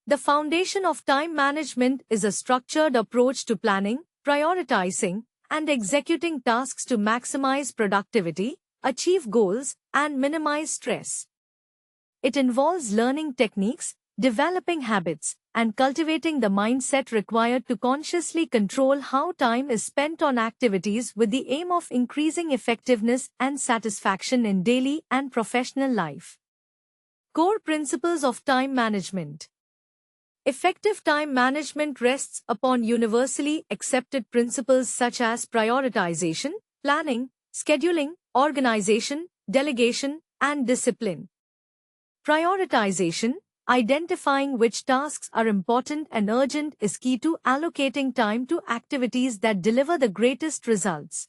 The foundation of time management is a structured approach to planning, prioritizing, and executing tasks to maximize productivity, achieve goals, and minimize stress. It involves learning techniques, developing habits, and cultivating the mindset required to consciously control how time is spent on activities with the aim of increasing effectiveness and satisfaction in daily and professional life. Core principles of time management. Effective time management rests upon universally accepted principles such as prioritization, planning, scheduling, organization, delegation, and discipline. Prioritization, identifying which tasks are important and urgent, is key to allocating time to activities that deliver the greatest results.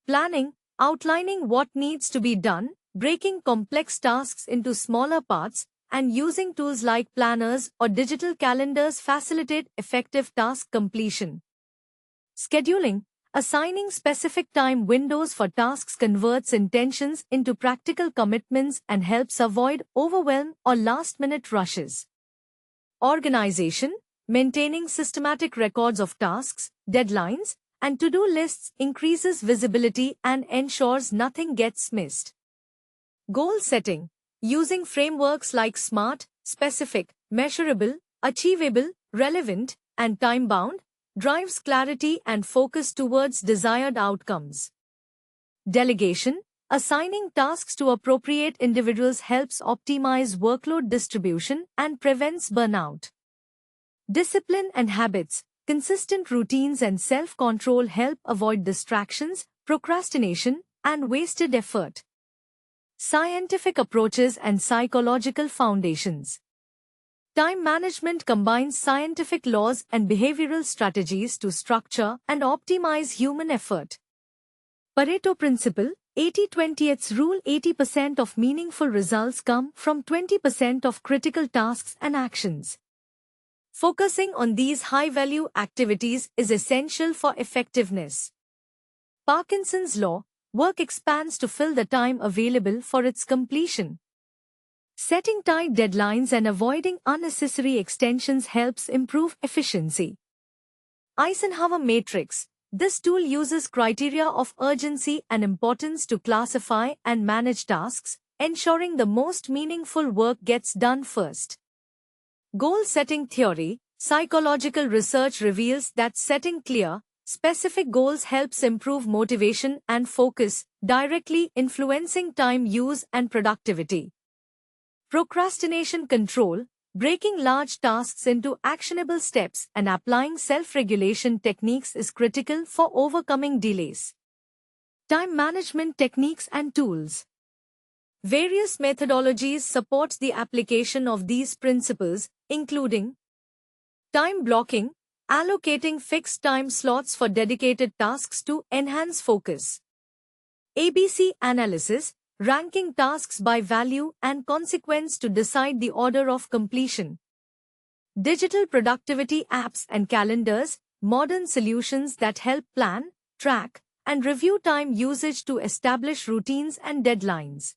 Planning, outlining what needs to be done, breaking complex tasks into smaller parts, and using tools like planners or digital calendars facilitate effective task completion. Scheduling, assigning specific time windows for tasks converts intentions into practical commitments and helps avoid overwhelm or last-minute rushes. Organization, maintaining systematic records of tasks, deadlines, and to-do lists increases visibility and ensures nothing gets missed. Goal setting, using frameworks like SMART, specific, measurable, achievable, relevant, and time-bound, drives clarity and focus towards desired outcomes. Delegation, assigning tasks to appropriate individuals helps optimize workload distribution and prevents burnout. Discipline and habits, consistent routines and self-control help avoid distractions, procrastination, and wasted effort. Scientific approaches and psychological foundations. Time management combines scientific laws and behavioral strategies to structure and optimize human effort. Pareto Principle, 80-20th rule: 80% of meaningful results come from 20% of critical tasks and actions. Focusing on these high-value activities is essential for effectiveness. Parkinson's law, work expands to fill the time available for its completion. Setting tight deadlines and avoiding unnecessary extensions helps improve efficiency. Eisenhower Matrix. This tool uses criteria of urgency and importance to classify and manage tasks, ensuring the most meaningful work gets done first. Goal-setting theory. Psychological research reveals that setting clear, specific goals helps improve motivation and focus, directly influencing time use and productivity. Procrastination control, breaking large tasks into actionable steps and applying self-regulation techniques is critical for overcoming delays. Time management techniques and tools. Various methodologies support the application of these principles, including time blocking, allocating fixed time slots for dedicated tasks to enhance focus. ABC analysis, ranking tasks by value and consequence to decide the order of completion. Digital productivity apps and calendars, modern solutions that help plan, track, and review time usage to establish routines and deadlines.